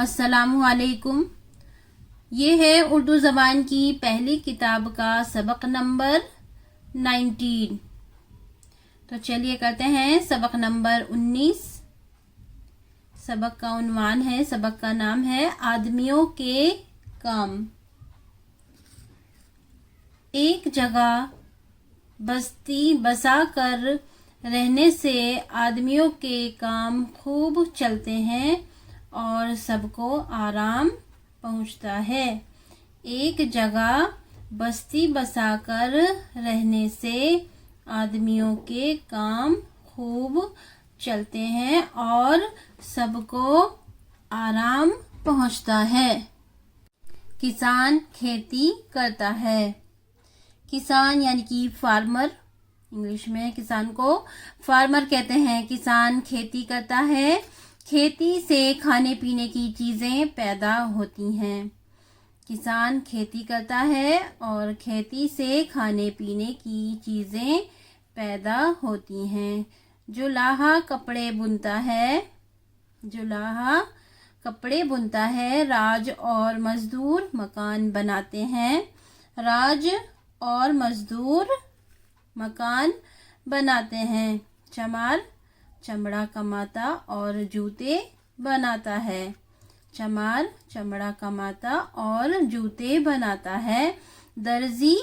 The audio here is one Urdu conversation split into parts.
السلام علیکم۔ یہ ہے اردو زبان کی پہلی کتاب کا سبق نمبر 19۔ تو چلیے کرتے ہیں سبق نمبر 19۔ سبق کا عنوان ہے، سبق کا نام ہے آدمیوں کے کام۔ ایک جگہ بستی بسا کر رہنے سے آدمیوں کے کام خوب چلتے ہیں اور سب کو آرام پہنچتا ہے۔ ایک جگہ بستی بسا کر رہنے سے آدمیوں کے کام خوب چلتے ہیں اور سب کو آرام پہنچتا ہے۔ کسان کھیتی کرتا ہے۔ کسان یعنی کہ فارمر، انگلش میں کسان کو فارمر کہتے ہیں۔ کسان کھیتی کرتا ہے۔ کھیتی سے کھانے پینے کی چیزیں پیدا ہوتی ہیں۔ کسان کھیتی کرتا ہے اور کھیتی سے کھانے پینے کی چیزیں پیدا ہوتی ہیں۔ جو لاہا کپڑے بنتا ہے، راج اور مزدور مکان بناتے ہیں۔ راج اور مزدور مکان بناتے ہیں۔ چمار چمڑا کماتا اور جوتے بناتا ہے۔ چمار چمڑا کماتا اور جوتے بناتا ہے۔ درزی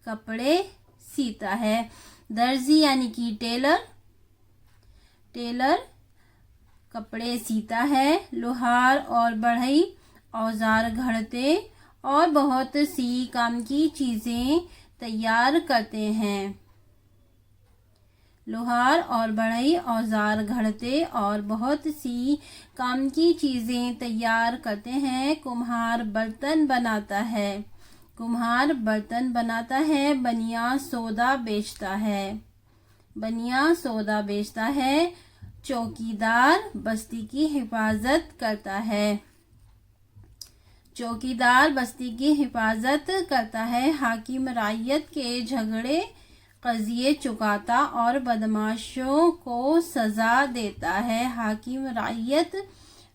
کپڑے سیتا ہے۔ درزی یعنی کہ ٹیلر، ٹیلر کپڑے سیتا ہے۔ لوہار اور بڑھئی اوزار گھڑتے اور بہت سی کام کی چیزیں تیار کرتے ہیں۔ لوہار اور بڑھئی اوزار گھڑتے اور بہت سی کام کی چیزیں تیار کرتے ہیں۔ کمہار برتن بناتا ہے۔ کمہار برتن بناتا ہے۔ بنیا سودا بیچتا ہے۔ بنیا سودا بیچتا ہے۔ چوکیدار بستی کی حفاظت کرتا ہے۔ چوکیدار بستی کی حفاظت کرتا ہے۔ حاکم رعیت کے جھگڑے قضیے چکاتا اور بدمعاشوں کو سزا دیتا ہے۔ حاکم رعیت،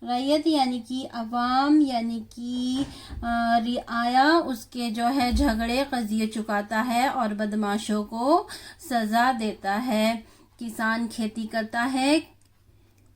رعیت یعنی کہ عوام یعنی کہ رعایا، اس کے جو ہے جھگڑے قضیے چکاتا ہے اور بدمعاشوں کو سزا دیتا ہے۔ کسان کھیتی کرتا ہے۔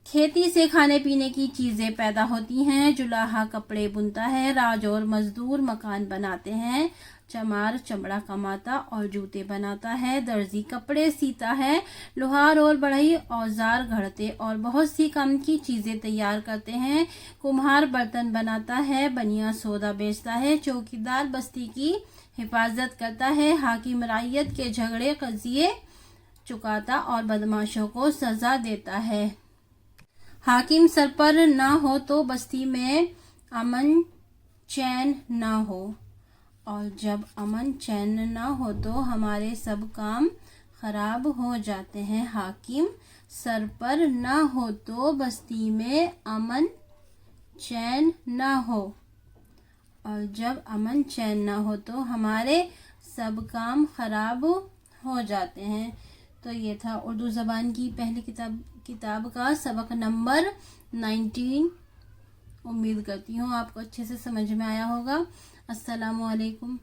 کھیتی سے کھانے پینے کی چیزیں پیدا ہوتی ہیں۔ جولاہا کپڑے بنتا ہے۔ راج اور مزدور مکان بناتے ہیں۔ چمار چمڑا کماتا اور جوتے بناتا ہے۔ درزی کپڑے سیتا ہے۔ لوہار اور بڑھئی اوزار گھڑتے اور بہت سی کام کی چیزیں تیار کرتے ہیں۔ کمہار برتن بناتا ہے۔ بنیا سودا بیچتا ہے۔ چوکیدار بستی کی حفاظت کرتا ہے۔ حاکم رعیت کے جھگڑے قضیے چکاتا اور بدمعاشوں کو سزا دیتا ہے۔ حاکم سر پر نہ ہو تو بستی میں امن چین نہ ہو، اور جب امن چین نہ ہو تو ہمارے سب کام خراب ہو جاتے ہیں۔ حاکم سر پر نہ ہو تو بستی میں امن چین نہ ہو، اور جب امن چین نہ ہو تو ہمارے سب کام خراب ہو جاتے ہیں۔ تو یہ تھا اردو زبان کی پہلی کتاب کا سبق نمبر 19۔ امید کرتی ہوں آپ کو اچھے سے سمجھ میں آیا ہوگا۔ السلام علیکم۔